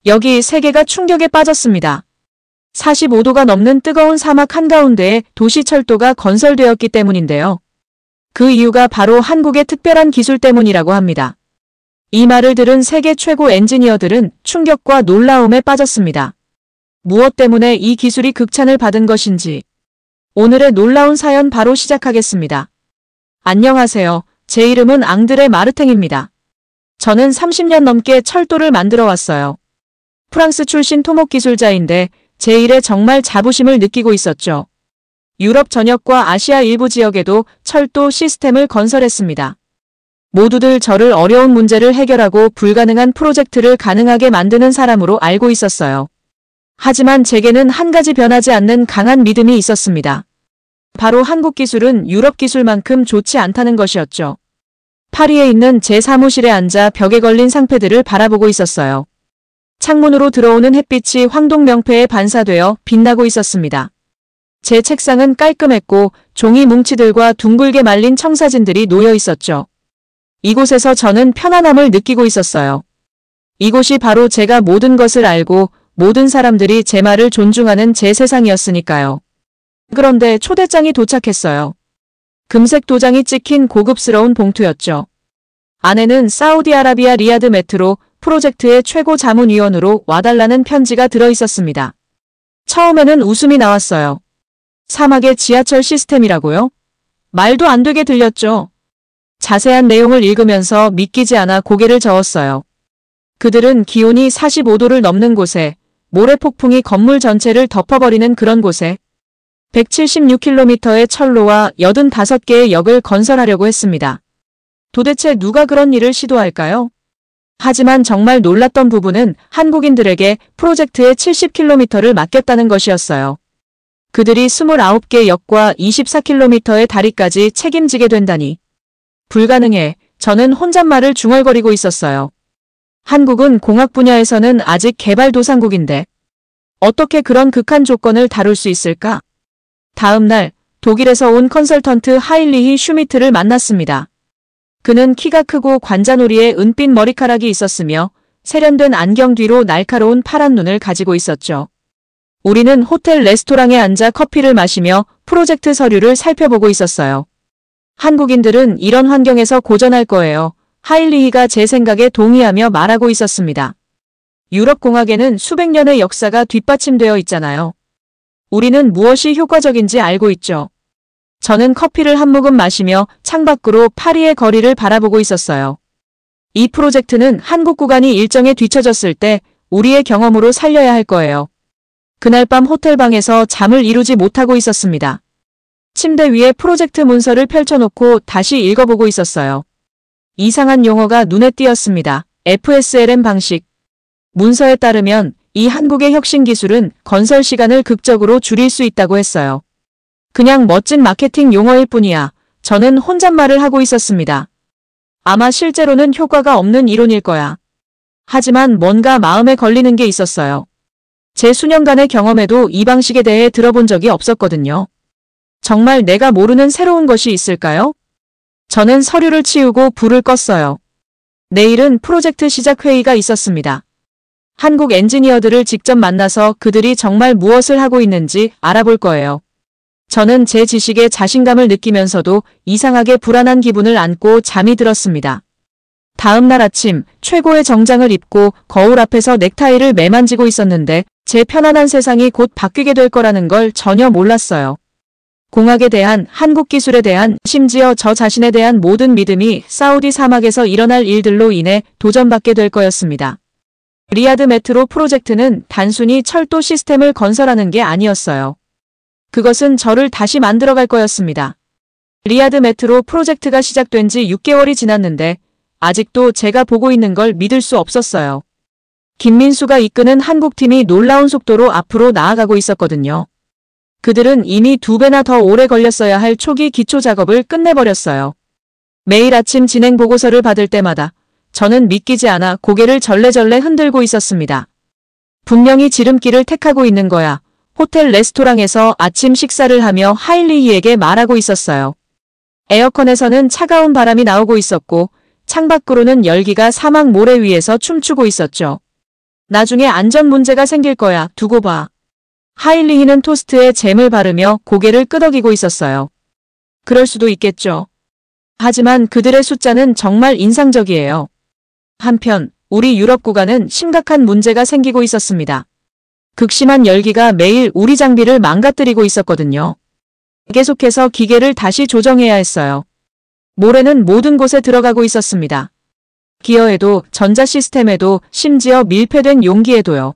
여기 세계가 충격에 빠졌습니다. 45도가 넘는 뜨거운 사막 한가운데에 도시철도가 건설되었기 때문인데요. 그 이유가 바로 한국의 특별한 기술 때문이라고 합니다. 이 말을 들은 세계 최고 엔지니어들은 충격과 놀라움에 빠졌습니다. 무엇 때문에 이 기술이 극찬을 받은 것인지 오늘의 놀라운 사연 바로 시작하겠습니다. 안녕하세요. 제 이름은 앙드레 마르탱입니다. 저는 30년 넘게 철도를 만들어 왔어요. 프랑스 출신 토목기술자인데 제 일에 정말 자부심을 느끼고 있었죠. 유럽 전역과 아시아 일부 지역에도 철도 시스템을 건설했습니다. 모두들 저를 어려운 문제를 해결하고 불가능한 프로젝트를 가능하게 만드는 사람으로 알고 있었어요. 하지만 제게는 한 가지 변하지 않는 강한 믿음이 있었습니다. 바로 한국 기술은 유럽 기술만큼 좋지 않다는 것이었죠. 파리에 있는 제 사무실에 앉아 벽에 걸린 상패들을 바라보고 있었어요. 창문으로 들어오는 햇빛이 황동명패에 반사되어 빛나고 있었습니다. 제 책상은 깔끔했고 종이 뭉치들과 둥글게 말린 청사진들이 놓여 있었죠. 이곳에서 저는 편안함을 느끼고 있었어요. 이곳이 바로 제가 모든 것을 알고 모든 사람들이 제 말을 존중하는 제 세상이었으니까요. 그런데 초대장이 도착했어요. 금색 도장이 찍힌 고급스러운 봉투였죠. 안에는 사우디아라비아 리야드 메트로 프로젝트의 최고 자문위원으로 와달라는 편지가 들어있었습니다. 처음에는 웃음이 나왔어요. 사막의 지하철 시스템이라고요? 말도 안 되게 들렸죠. 자세한 내용을 읽으면서 믿기지 않아 고개를 저었어요. 그들은 기온이 45도를 넘는 곳에 모래폭풍이 건물 전체를 덮어버리는 그런 곳에 176km의 철로와 85개의 역을 건설하려고 했습니다. 도대체 누가 그런 일을 시도할까요? 하지만 정말 놀랐던 부분은 한국인들에게 프로젝트의 70km를 맡겼다는 것이었어요. 그들이 29개 역과 24km의 다리까지 책임지게 된다니. 불가능해. 저는 혼잣말을 중얼거리고 있었어요. 한국은 공학 분야에서는 아직 개발도상국인데 어떻게 그런 극한 조건을 다룰 수 있을까? 다음 날 독일에서 온 컨설턴트 하일리히 슈미트를 만났습니다. 그는 키가 크고 관자놀이에 은빛 머리카락이 있었으며 세련된 안경 뒤로 날카로운 파란 눈을 가지고 있었죠. 우리는 호텔 레스토랑에 앉아 커피를 마시며 프로젝트 서류를 살펴보고 있었어요. 한국인들은 이런 환경에서 고전할 거예요. 하일리히가 제 생각에 동의하며 말하고 있었습니다. 유럽 공학에는 수백 년의 역사가 뒷받침되어 있잖아요. 우리는 무엇이 효과적인지 알고 있죠. 저는 커피를 한 모금 마시며 창밖으로 파리의 거리를 바라보고 있었어요. 이 프로젝트는 한국 구간이 일정에 뒤처졌을 때 우리의 경험으로 살려야 할 거예요. 그날 밤 호텔방에서 잠을 이루지 못하고 있었습니다. 침대 위에 프로젝트 문서를 펼쳐놓고 다시 읽어보고 있었어요. 이상한 용어가 눈에 띄었습니다. FSLM 방식. 문서에 따르면 이 한국의 혁신 기술은 건설 시간을 극적으로 줄일 수 있다고 했어요. 그냥 멋진 마케팅 용어일 뿐이야. 저는 혼잣말을 하고 있었습니다. 아마 실제로는 효과가 없는 이론일 거야. 하지만 뭔가 마음에 걸리는 게 있었어요. 제 수년간의 경험에도 이 방식에 대해 들어본 적이 없었거든요. 정말 내가 모르는 새로운 것이 있을까요? 저는 서류를 치우고 불을 껐어요. 내일은 프로젝트 시작 회의가 있었습니다. 한국 엔지니어들을 직접 만나서 그들이 정말 무엇을 하고 있는지 알아볼 거예요. 저는 제 지식에 자신감을 느끼면서도 이상하게 불안한 기분을 안고 잠이 들었습니다. 다음 날 아침 최고의 정장을 입고 거울 앞에서 넥타이를 매만지고 있었는데 제 편안한 세상이 곧 바뀌게 될 거라는 걸 전혀 몰랐어요. 공학에 대한, 한국 기술에 대한, 심지어 저 자신에 대한 모든 믿음이 사우디 사막에서 일어날 일들로 인해 도전받게 될 거였습니다. 리야드 메트로 프로젝트는 단순히 철도 시스템을 건설하는 게 아니었어요. 그것은 저를 다시 만들어갈 거였습니다. 리야드 메트로 프로젝트가 시작된 지 6개월이 지났는데 아직도 제가 보고 있는 걸 믿을 수 없었어요. 김민수가 이끄는 한국팀이 놀라운 속도로 앞으로 나아가고 있었거든요. 그들은 이미 2배나 더 오래 걸렸어야 할 초기 기초 작업을 끝내버렸어요. 매일 아침 진행 보고서를 받을 때마다 저는 믿기지 않아 고개를 절레절레 흔들고 있었습니다. 분명히 지름길을 택하고 있는 거야. 호텔 레스토랑에서 아침 식사를 하며 하일리히에게 말하고 있었어요. 에어컨에서는 차가운 바람이 나오고 있었고 창밖으로는 열기가 사막 모래 위에서 춤추고 있었죠. 나중에 안전 문제가 생길 거야. 두고 봐. 하일리히는 토스트에 잼을 바르며 고개를 끄덕이고 있었어요. 그럴 수도 있겠죠. 하지만 그들의 숫자는 정말 인상적이에요. 한편 우리 유럽 구간은 심각한 문제가 생기고 있었습니다. 극심한 열기가 매일 우리 장비를 망가뜨리고 있었거든요. 계속해서 기계를 다시 조정해야 했어요. 모래는 모든 곳에 들어가고 있었습니다. 기어에도, 전자 시스템에도, 심지어 밀폐된 용기에도요.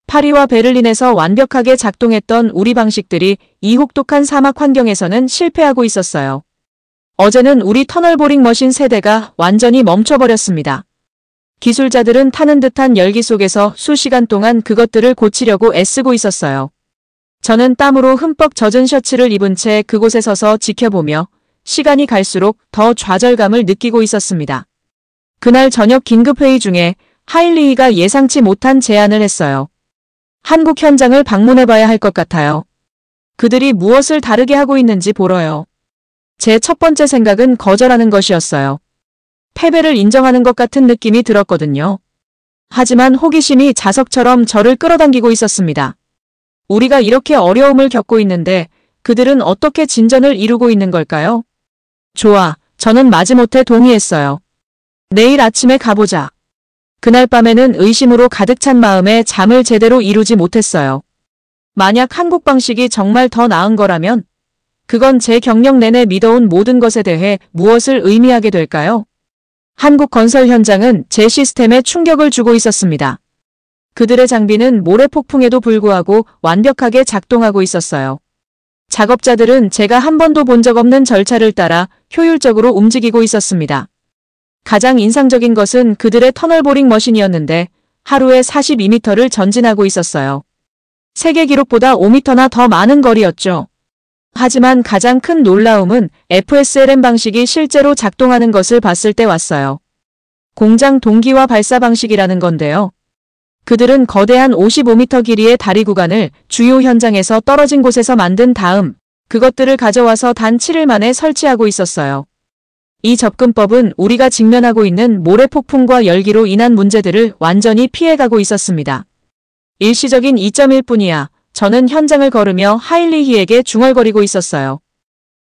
파리와 베를린에서 완벽하게 작동했던 우리 방식들이 이 혹독한 사막 환경에서는 실패하고 있었어요. 어제는 우리 터널 보링 머신 세대가 완전히 멈춰버렸습니다. 기술자들은 타는 듯한 열기 속에서 수시간 동안 그것들을 고치려고 애쓰고 있었어요. 저는 땀으로 흠뻑 젖은 셔츠를 입은 채 그곳에 서서 지켜보며 시간이 갈수록 더 좌절감을 느끼고 있었습니다. 그날 저녁 긴급회의 중에 하일리히가 예상치 못한 제안을 했어요. 한국 현장을 방문해봐야 할 것 같아요. 그들이 무엇을 다르게 하고 있는지 보러요. 제 첫 번째 생각은 거절하는 것이었어요. 패배를 인정하는 것 같은 느낌이 들었거든요. 하지만 호기심이 자석처럼 저를 끌어당기고 있었습니다. 우리가 이렇게 어려움을 겪고 있는데 그들은 어떻게 진전을 이루고 있는 걸까요? 좋아, 저는 마지못해 동의했어요. 내일 아침에 가보자. 그날 밤에는 의심으로 가득 찬 마음에 잠을 제대로 이루지 못했어요. 만약 한국 방식이 정말 더 나은 거라면 그건 제 경력 내내 믿어온 모든 것에 대해 무엇을 의미하게 될까요? 한국 건설 현장은 제 시스템에 충격을 주고 있었습니다. 그들의 장비는 모래폭풍에도 불구하고 완벽하게 작동하고 있었어요. 작업자들은 제가 한 번도 본 적 없는 절차를 따라 효율적으로 움직이고 있었습니다. 가장 인상적인 것은 그들의 터널 보링 머신이었는데 하루에 42m를 전진하고 있었어요. 세계 기록보다 5m나 더 많은 거리였죠. 하지만 가장 큰 놀라움은 FSLM 방식이 실제로 작동하는 것을 봤을 때 왔어요. 공장 동기화 발사 방식이라는 건데요. 그들은 거대한 55m 길이의 다리 구간을 주요 현장에서 떨어진 곳에서 만든 다음 그것들을 가져와서 단 7일 만에 설치하고 있었어요. 이 접근법은 우리가 직면하고 있는 모래폭풍과 열기로 인한 문제들을 완전히 피해가고 있었습니다. 일시적인 2.1 뿐이야. 저는 현장을 걸으며 하일리히에게 중얼거리고 있었어요.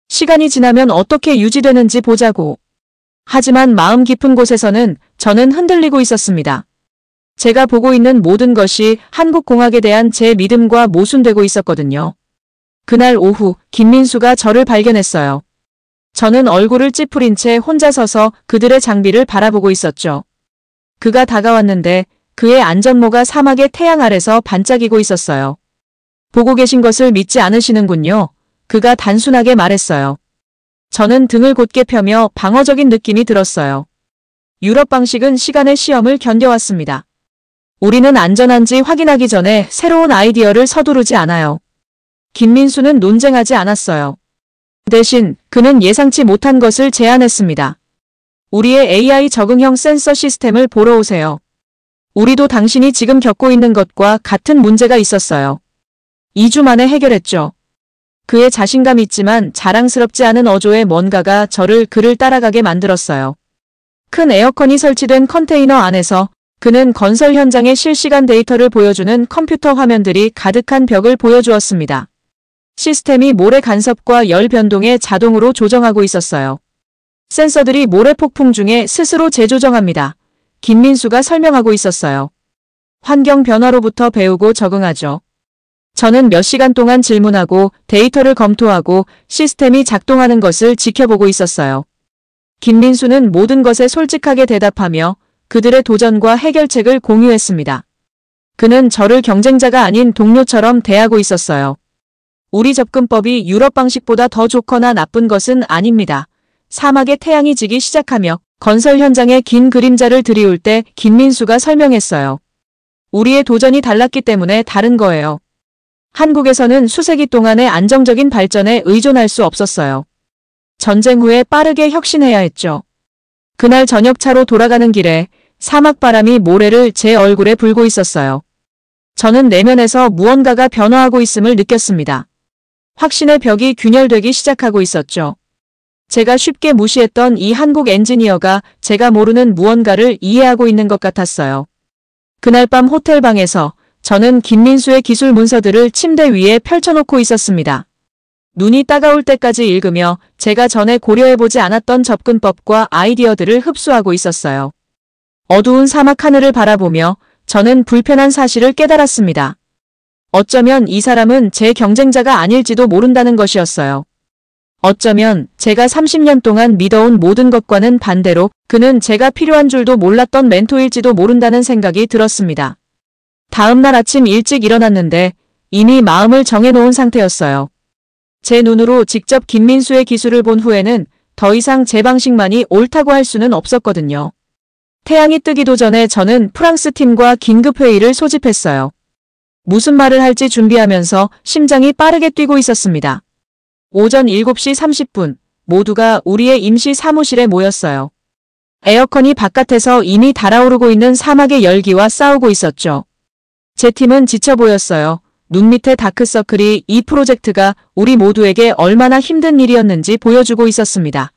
시간이 지나면 어떻게 유지되는지 보자고. 하지만 마음 깊은 곳에서는 저는 흔들리고 있었습니다. 제가 보고 있는 모든 것이 한국공학에 대한 제 믿음과 모순되고 있었거든요. 그날 오후 김민수가 저를 발견했어요. 저는 얼굴을 찌푸린 채 혼자 서서 그들의 장비를 바라보고 있었죠. 그가 다가왔는데 그의 안전모가 사막의 태양 아래서 반짝이고 있었어요. 보고 계신 것을 믿지 않으시는군요. 그가 단순하게 말했어요. 저는 등을 곧게 펴며 방어적인 느낌이 들었어요. 유럽 방식은 시간의 시험을 견뎌왔습니다. 우리는 안전한지 확인하기 전에 새로운 아이디어를 서두르지 않아요. 김민수는 논쟁하지 않았어요. 대신 그는 예상치 못한 것을 제안했습니다. 우리의 AI 적응형 센서 시스템을 보러 오세요. 우리도 당신이 지금 겪고 있는 것과 같은 문제가 있었어요. 2주 만에 해결했죠. 그의 자신감 있지만 자랑스럽지 않은 어조의 뭔가가 그를 따라가게 만들었어요. 큰 에어컨이 설치된 컨테이너 안에서 그는 건설 현장의 실시간 데이터를 보여주는 컴퓨터 화면들이 가득한 벽을 보여주었습니다. 시스템이 모래 간섭과 열 변동에 자동으로 조정하고 있었어요. 센서들이 모래 폭풍 중에 스스로 재조정합니다. 김민수가 설명하고 있었어요. 환경 변화로부터 배우고 적응하죠. 저는 몇 시간 동안 질문하고 데이터를 검토하고 시스템이 작동하는 것을 지켜보고 있었어요. 김민수는 모든 것에 솔직하게 대답하며 그들의 도전과 해결책을 공유했습니다. 그는 저를 경쟁자가 아닌 동료처럼 대하고 있었어요. 우리 접근법이 유럽 방식보다 더 좋거나 나쁜 것은 아닙니다. 사막에 태양이 지기 시작하며 건설 현장에 긴 그림자를 드리울 때 김민수가 설명했어요. 우리의 도전이 달랐기 때문에 다른 거예요. 한국에서는 수세기 동안의 안정적인 발전에 의존할 수 없었어요. 전쟁 후에 빠르게 혁신해야 했죠. 그날 저녁차로 돌아가는 길에 사막바람이 모래를 제 얼굴에 불고 있었어요. 저는 내면에서 무언가가 변화하고 있음을 느꼈습니다. 확신의 벽이 균열되기 시작하고 있었죠. 제가 쉽게 무시했던 이 한국 엔지니어가 제가 모르는 무언가를 이해하고 있는 것 같았어요. 그날 밤 호텔방에서 저는 김민수의 기술 문서들을 침대 위에 펼쳐놓고 있었습니다. 눈이 따가울 때까지 읽으며 제가 전에 고려해보지 않았던 접근법과 아이디어들을 흡수하고 있었어요. 어두운 사막 하늘을 바라보며 저는 불편한 사실을 깨달았습니다. 어쩌면 이 사람은 제 경쟁자가 아닐지도 모른다는 것이었어요. 어쩌면 제가 30년 동안 믿어온 모든 것과는 반대로 그는 제가 필요한 줄도 몰랐던 멘토일지도 모른다는 생각이 들었습니다. 다음 날 아침 일찍 일어났는데 이미 마음을 정해놓은 상태였어요. 제 눈으로 직접 김민수의 기술을 본 후에는 더 이상 제 방식만이 옳다고 할 수는 없었거든요. 태양이 뜨기도 전에 저는 프랑스 팀과 긴급회의를 소집했어요. 무슨 말을 할지 준비하면서 심장이 빠르게 뛰고 있었습니다. 오전 7시 30분 모두가 우리의 임시 사무실에 모였어요. 에어컨이 바깥에서 이미 달아오르고 있는 사막의 열기와 싸우고 있었죠. 제 팀은 지쳐 보였어요. 눈 밑에 다크서클이 이 프로젝트가 우리 모두에게 얼마나 힘든 일이었는지 보여주고 있었습니다.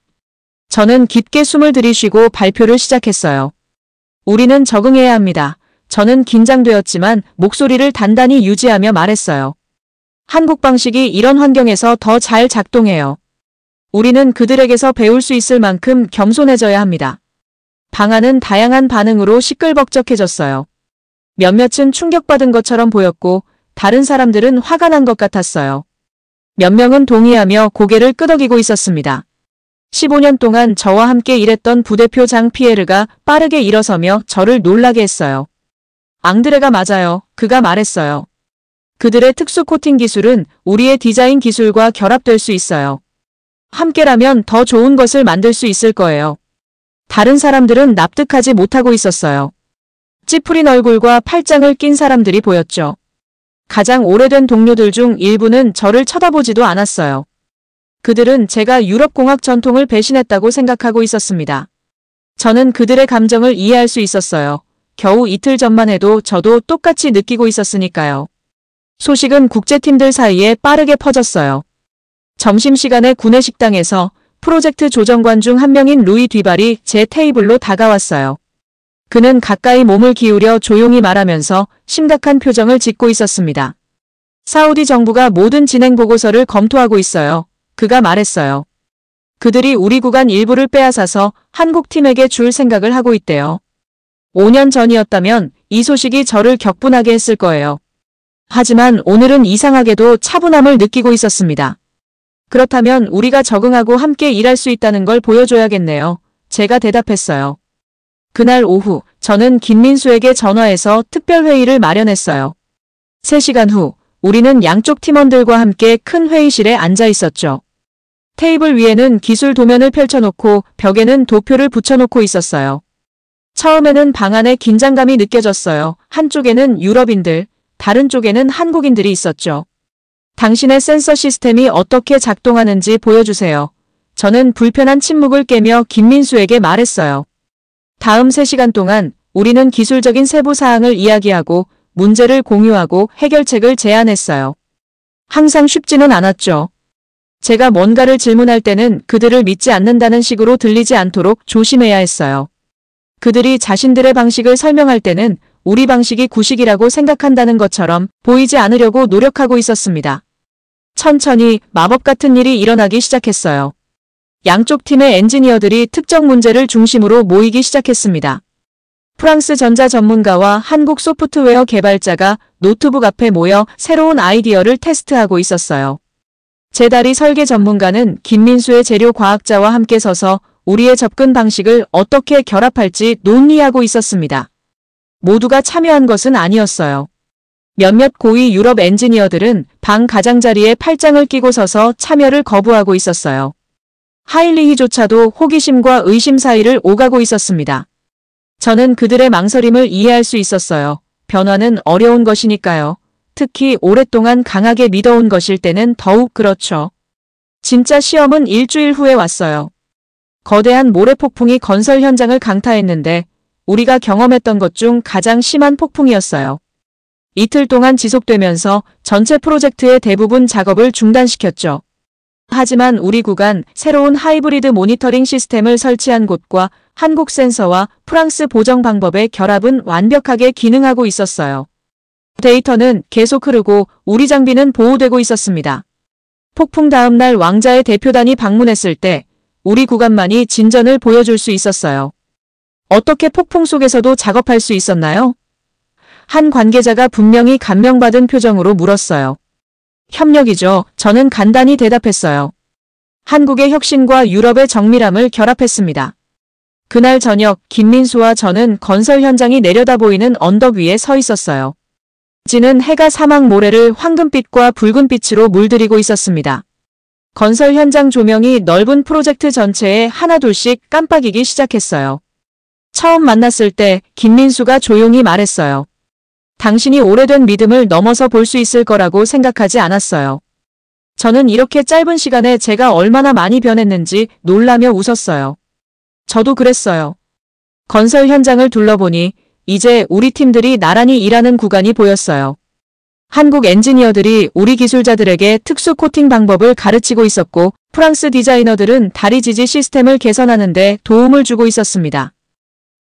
저는 깊게 숨을 들이쉬고 발표를 시작했어요. 우리는 적응해야 합니다. 저는 긴장되었지만 목소리를 단단히 유지하며 말했어요. 한국 방식이 이런 환경에서 더 잘 작동해요. 우리는 그들에게서 배울 수 있을 만큼 겸손해져야 합니다. 방안은 다양한 반응으로 시끌벅적해졌어요. 몇몇은 충격받은 것처럼 보였고 다른 사람들은 화가 난 것 같았어요. 몇 명은 동의하며 고개를 끄덕이고 있었습니다. 15년 동안 저와 함께 일했던 부대표 장 피에르가 빠르게 일어서며 저를 놀라게 했어요. 앙드레가 맞아요. 그가 말했어요. 그들의 특수 코팅 기술은 우리의 디자인 기술과 결합될 수 있어요. 함께라면 더 좋은 것을 만들 수 있을 거예요. 다른 사람들은 납득하지 못하고 있었어요. 찌푸린 얼굴과 팔짱을 낀 사람들이 보였죠. 가장 오래된 동료들 중 일부는 저를 쳐다보지도 않았어요. 그들은 제가 유럽공학 전통을 배신했다고 생각하고 있었습니다. 저는 그들의 감정을 이해할 수 있었어요. 겨우 이틀 전만 해도 저도 똑같이 느끼고 있었으니까요. 소식은 국제팀들 사이에 빠르게 퍼졌어요. 점심시간에 구내식당에서 프로젝트 조정관 중 한 명인 루이 뒤발이 제 테이블로 다가왔어요. 그는 가까이 몸을 기울여 조용히 말하면서 심각한 표정을 짓고 있었습니다. 사우디 정부가 모든 진행 보고서를 검토하고 있어요. 그가 말했어요. 그들이 우리 구간 일부를 빼앗아서 한국 팀에게 줄 생각을 하고 있대요. 5년 전이었다면 이 소식이 저를 격분하게 했을 거예요. 하지만 오늘은 이상하게도 차분함을 느끼고 있었습니다. 그렇다면 우리가 적응하고 함께 일할 수 있다는 걸 보여줘야겠네요. 제가 대답했어요. 그날 오후 저는 김민수에게 전화해서 특별회의를 마련했어요. 3시간 후 우리는 양쪽 팀원들과 함께 큰 회의실에 앉아 있었죠. 테이블 위에는 기술 도면을 펼쳐놓고 벽에는 도표를 붙여놓고 있었어요. 처음에는 방 안에 긴장감이 느껴졌어요. 한쪽에는 유럽인들, 다른 쪽에는 한국인들이 있었죠. 당신의 센서 시스템이 어떻게 작동하는지 보여주세요. 저는 불편한 침묵을 깨며 김민수에게 말했어요. 다음 3시간 동안 우리는 기술적인 세부 사항을 이야기하고 문제를 공유하고 해결책을 제안했어요. 항상 쉽지는 않았죠. 제가 뭔가를 질문할 때는 그들을 믿지 않는다는 식으로 들리지 않도록 조심해야 했어요. 그들이 자신들의 방식을 설명할 때는 우리 방식이 구식이라고 생각한다는 것처럼 보이지 않으려고 노력하고 있었습니다. 천천히 마법 같은 일이 일어나기 시작했어요. 양쪽 팀의 엔지니어들이 특정 문제를 중심으로 모이기 시작했습니다. 프랑스 전자 전문가와 한국 소프트웨어 개발자가 노트북 앞에 모여 새로운 아이디어를 테스트하고 있었어요. 제 다리 설계 전문가는 김민수의 재료 과학자와 함께 서서 우리의 접근 방식을 어떻게 결합할지 논의하고 있었습니다. 모두가 참여한 것은 아니었어요. 몇몇 고위 유럽 엔지니어들은 방 가장자리에 팔짱을 끼고 서서 참여를 거부하고 있었어요. 하일리히조차도 호기심과 의심 사이를 오가고 있었습니다. 저는 그들의 망설임을 이해할 수 있었어요. 변화는 어려운 것이니까요. 특히 오랫동안 강하게 믿어온 것일 때는 더욱 그렇죠. 진짜 시험은 일주일 후에 왔어요. 거대한 모래폭풍이 건설 현장을 강타했는데 우리가 경험했던 것 중 가장 심한 폭풍이었어요. 이틀 동안 지속되면서 전체 프로젝트의 대부분 작업을 중단시켰죠. 하지만 우리 구간 새로운 하이브리드 모니터링 시스템을 설치한 곳과 한국 센서와 프랑스 보정 방법의 결합은 완벽하게 기능하고 있었어요. 데이터는 계속 흐르고 우리 장비는 보호되고 있었습니다. 폭풍 다음 날 왕자의 대표단이 방문했을 때 우리 구간만이 진전을 보여줄 수 있었어요. 어떻게 폭풍 속에서도 작업할 수 있었나요? 한 관계자가 분명히 감명받은 표정으로 물었어요. 협력이죠. 저는 간단히 대답했어요. 한국의 혁신과 유럽의 정밀함을 결합했습니다. 그날 저녁 김민수와 저는 건설 현장이 내려다보이는 언덕 위에 서 있었어요. 지는 해가 사막 모래를 황금빛과 붉은빛으로 물들이고 있었습니다. 건설 현장 조명이 넓은 프로젝트 전체에 하나둘씩 깜빡이기 시작했어요. 처음 만났을 때 김민수가 조용히 말했어요. 당신이 오래된 믿음을 넘어서 볼 수 있을 거라고 생각하지 않았어요. 저는 이렇게 짧은 시간에 제가 얼마나 많이 변했는지 놀라며 웃었어요. 저도 그랬어요. 건설 현장을 둘러보니 이제 우리 팀들이 나란히 일하는 구간이 보였어요. 한국 엔지니어들이 우리 기술자들에게 특수 코팅 방법을 가르치고 있었고 프랑스 디자이너들은 다리 지지 시스템을 개선하는 데 도움을 주고 있었습니다.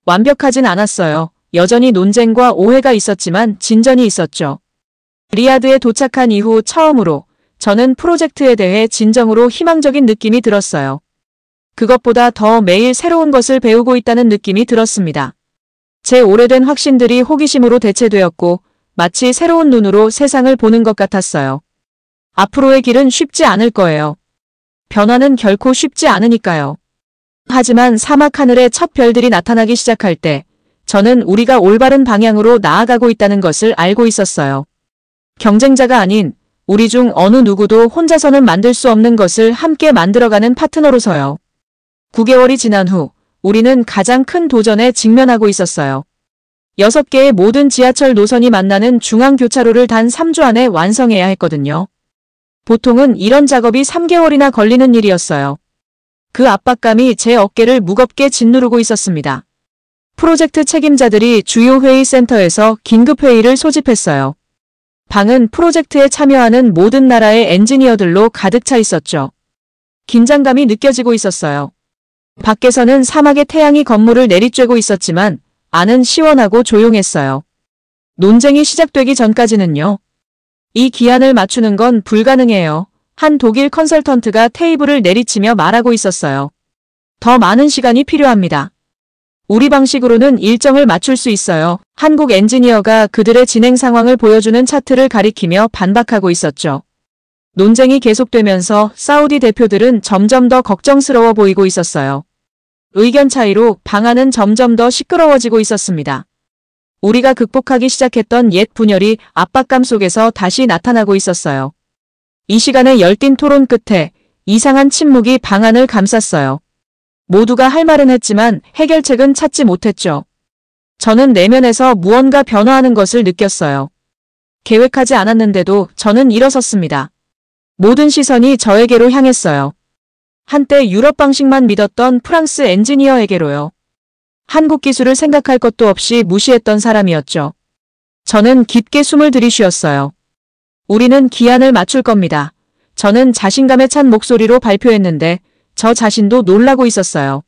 완벽하진 않았어요. 여전히 논쟁과 오해가 있었지만 진전이 있었죠. 리야드에 도착한 이후 처음으로 저는 프로젝트에 대해 진정으로 희망적인 느낌이 들었어요. 그것보다 더 매일 새로운 것을 배우고 있다는 느낌이 들었습니다. 제 오래된 확신들이 호기심으로 대체되었고 마치 새로운 눈으로 세상을 보는 것 같았어요. 앞으로의 길은 쉽지 않을 거예요. 변화는 결코 쉽지 않으니까요. 하지만 사막 하늘에 첫 별들이 나타나기 시작할 때 저는 우리가 올바른 방향으로 나아가고 있다는 것을 알고 있었어요. 경쟁자가 아닌 우리 중 어느 누구도 혼자서는 만들 수 없는 것을 함께 만들어가는 파트너로서요. 9개월이 지난 후 우리는 가장 큰 도전에 직면하고 있었어요. 6개의 모든 지하철 노선이 만나는 중앙교차로를 단 3주 안에 완성해야 했거든요. 보통은 이런 작업이 3개월이나 걸리는 일이었어요. 그 압박감이 제 어깨를 무겁게 짓누르고 있었습니다. 프로젝트 책임자들이 주요 회의 센터에서 긴급회의를 소집했어요. 방은 프로젝트에 참여하는 모든 나라의 엔지니어들로 가득 차 있었죠. 긴장감이 느껴지고 있었어요. 밖에서는 사막의 태양이 건물을 내리쬐고 있었지만 안은 시원하고 조용했어요. 논쟁이 시작되기 전까지는요. 이 기한을 맞추는 건 불가능해요. 한 독일 컨설턴트가 테이블을 내리치며 말하고 있었어요. 더 많은 시간이 필요합니다. 우리 방식으로는 일정을 맞출 수 있어요. 한국 엔지니어가 그들의 진행 상황을 보여주는 차트를 가리키며 반박하고 있었죠. 논쟁이 계속되면서 사우디 대표들은 점점 더 걱정스러워 보이고 있었어요. 의견 차이로 방안은 점점 더 시끄러워지고 있었습니다. 우리가 극복하기 시작했던 옛 분열이 압박감 속에서 다시 나타나고 있었어요. 이 시간의 열띤 토론 끝에 이상한 침묵이 방안을 감쌌어요. 모두가 할 말은 했지만 해결책은 찾지 못했죠. 저는 내면에서 무언가 변화하는 것을 느꼈어요. 계획하지 않았는데도 저는 일어섰습니다. 모든 시선이 저에게로 향했어요. 한때 유럽 방식만 믿었던 프랑스 엔지니어에게로요. 한국 기술을 생각할 것도 없이 무시했던 사람이었죠. 저는 깊게 숨을 들이쉬었어요. 우리는 기한을 맞출 겁니다. 저는 자신감에 찬 목소리로 발표했는데 저 자신도 놀라고 있었어요.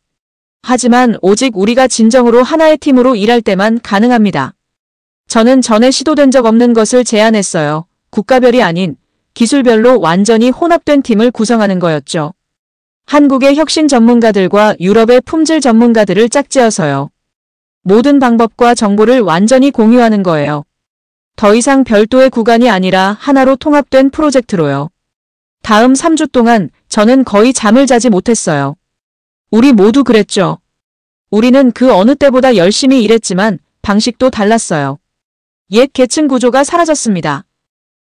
하지만 오직 우리가 진정으로 하나의 팀으로 일할 때만 가능합니다. 저는 전에 시도된 적 없는 것을 제안했어요. 국가별이 아닌 기술별로 완전히 혼합된 팀을 구성하는 거였죠. 한국의 혁신 전문가들과 유럽의 품질 전문가들을 짝지어서요. 모든 방법과 정보를 완전히 공유하는 거예요. 더 이상 별도의 구간이 아니라 하나로 통합된 프로젝트로요. 다음 3주 동안 저는 거의 잠을 자지 못했어요. 우리 모두 그랬죠. 우리는 그 어느 때보다 열심히 일했지만 방식도 달랐어요. 옛 계층 구조가 사라졌습니다.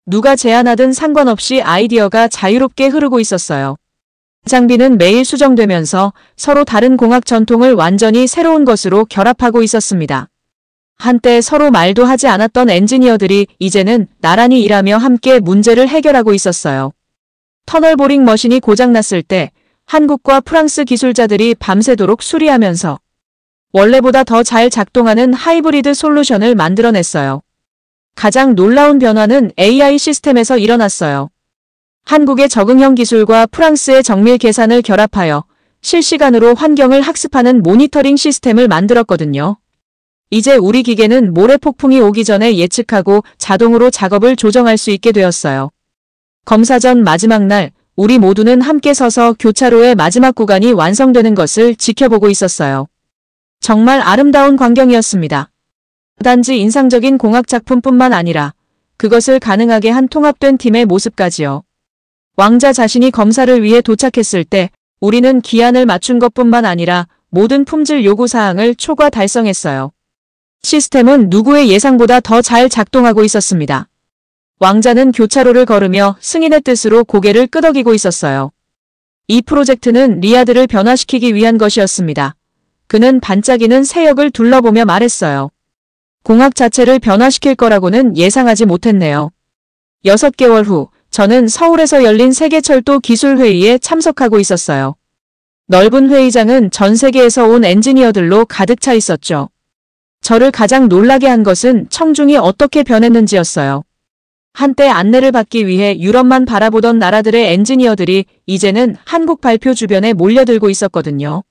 누가 제안하든 상관없이 아이디어가 자유롭게 흐르고 있었어요. 장비는 매일 수정되면서 서로 다른 공학 전통을 완전히 새로운 것으로 결합하고 있었습니다. 한때 서로 말도 하지 않았던 엔지니어들이 이제는 나란히 일하며 함께 문제를 해결하고 있었어요. 터널 보링 머신이 고장났을 때 한국과 프랑스 기술자들이 밤새도록 수리하면서 원래보다 더 잘 작동하는 하이브리드 솔루션을 만들어냈어요. 가장 놀라운 변화는 AI 시스템에서 일어났어요. 한국의 적응형 기술과 프랑스의 정밀 계산을 결합하여 실시간으로 환경을 학습하는 모니터링 시스템을 만들었거든요. 이제 우리 기계는 모래 폭풍이 오기 전에 예측하고 자동으로 작업을 조정할 수 있게 되었어요. 검사 전 마지막 날, 우리 모두는 함께 서서 교차로의 마지막 구간이 완성되는 것을 지켜보고 있었어요. 정말 아름다운 광경이었습니다. 단지 인상적인 공학 작품뿐만 아니라 그것을 가능하게 한 통합된 팀의 모습까지요. 왕자 자신이 검사를 위해 도착했을 때 우리는 기한을 맞춘 것뿐만 아니라 모든 품질 요구 사항을 초과 달성했어요. 시스템은 누구의 예상보다 더 잘 작동하고 있었습니다. 왕자는 교차로를 걸으며 승인의 뜻으로 고개를 끄덕이고 있었어요. 이 프로젝트는 리아드를 변화시키기 위한 것이었습니다. 그는 반짝이는 새역을 둘러보며 말했어요. 공학 자체를 변화시킬 거라고는 예상하지 못했네요. 6개월 후 저는 서울에서 열린 세계철도 기술회의에 참석하고 있었어요. 넓은 회의장은 전 세계에서 온 엔지니어들로 가득 차 있었죠. 저를 가장 놀라게 한 것은 청중이 어떻게 변했는지였어요. 한때 안내를 받기 위해 유럽만 바라보던 나라들의 엔지니어들이 이제는 한국 발표 주변에 몰려들고 있었거든요.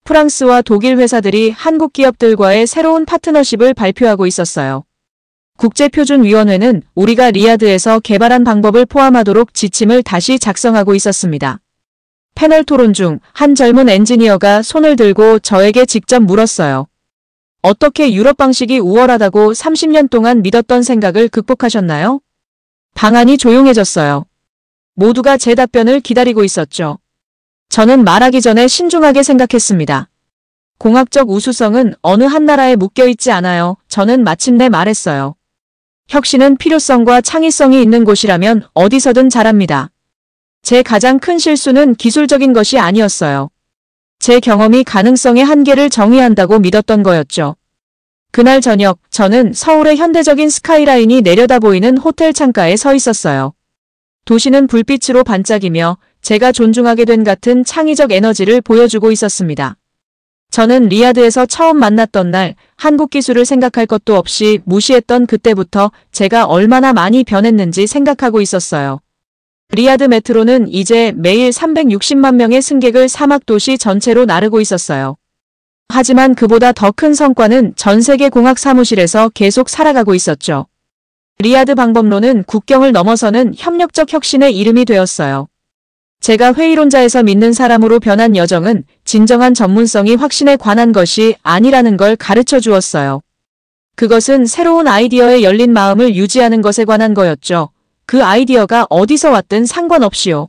프랑스와 독일 회사들이 한국 기업들과의 새로운 파트너십을 발표하고 있었어요. 국제표준위원회는 우리가 리아드에서 개발한 방법을 포함하도록 지침을 다시 작성하고 있었습니다. 패널 토론 중 한 젊은 엔지니어가 손을 들고 저에게 직접 물었어요. 어떻게 유럽 방식이 우월하다고 30년 동안 믿었던 생각을 극복하셨나요? 방안이 조용해졌어요. 모두가 제 답변을 기다리고 있었죠. 저는 말하기 전에 신중하게 생각했습니다. 공학적 우수성은 어느 한 나라에 묶여있지 않아요. 저는 마침내 말했어요. 혁신은 필요성과 창의성이 있는 곳이라면 어디서든 잘합니다. 제 가장 큰 실수는 기술적인 것이 아니었어요. 제 경험이 가능성의 한계를 정의한다고 믿었던 거였죠. 그날 저녁 저는 서울의 현대적인 스카이라인이 내려다 보이는 호텔 창가에 서 있었어요. 도시는 불빛으로 반짝이며 제가 존중하게 된 같은 창의적 에너지를 보여주고 있었습니다. 저는 리아드에서 처음 만났던 날 한국 기술을 생각할 것도 없이 무시했던 그때부터 제가 얼마나 많이 변했는지 생각하고 있었어요. 리아드 메트로는 이제 매일 360만 명의 승객을 사막도시 전체로 나르고 있었어요. 하지만 그보다 더 큰 성과는 전 세계 공학 사무실에서 계속 살아가고 있었죠. 리아드 방법론은 국경을 넘어서는 협력적 혁신의 이름이 되었어요. 제가 회의론자에서 믿는 사람으로 변한 여정은 진정한 전문성이 확신에 관한 것이 아니라는 걸 가르쳐 주었어요. 그것은 새로운 아이디어에 열린 마음을 유지하는 것에 관한 거였죠. 그 아이디어가 어디서 왔든 상관없이요.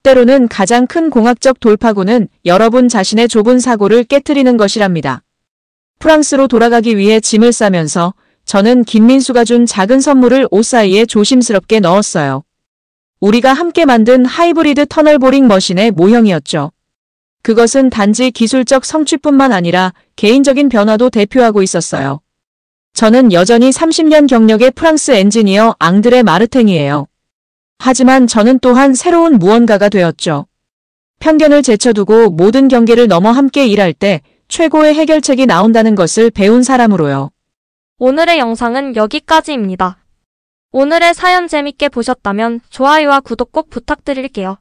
때로는 가장 큰 공학적 돌파구는 여러분 자신의 좁은 사고를 깨트리는 것이랍니다. 프랑스로 돌아가기 위해 짐을 싸면서 저는 김민수가 준 작은 선물을 옷 사이에 조심스럽게 넣었어요. 우리가 함께 만든 하이브리드 터널 보링 머신의 모형이었죠. 그것은 단지 기술적 성취뿐만 아니라 개인적인 변화도 대표하고 있었어요. 저는 여전히 30년 경력의 프랑스 엔지니어 앙드레 마르탱이에요. 하지만 저는 또한 새로운 무언가가 되었죠. 편견을 제쳐두고 모든 경계를 넘어 함께 일할 때 최고의 해결책이 나온다는 것을 배운 사람으로요. 오늘의 영상은 여기까지입니다. 오늘의 사연 재밌게 보셨다면 좋아요와 구독 꼭 부탁드릴게요.